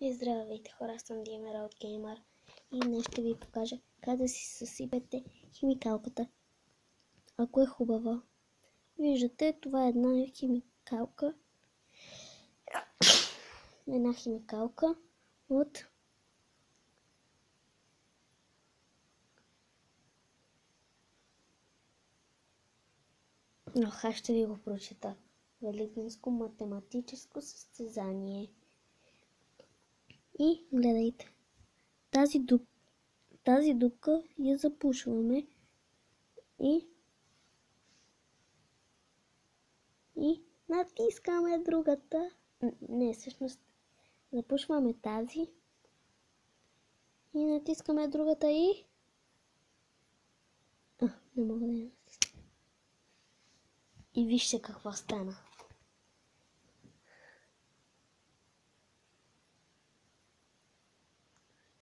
И здравейте хора, аз съм Димера от Gamer и днес ще ви покажа как да си съсипете химикалката, ако е хубава. Виждате, това е една химикалка от аз ще ви го прочета. Великденско математическо състезание. И гледайте, тази дупка я запушваме и натискаме другата. Не, всъщност запушваме тази и натискаме другата и не мога да я натискам. И вижте какво стана.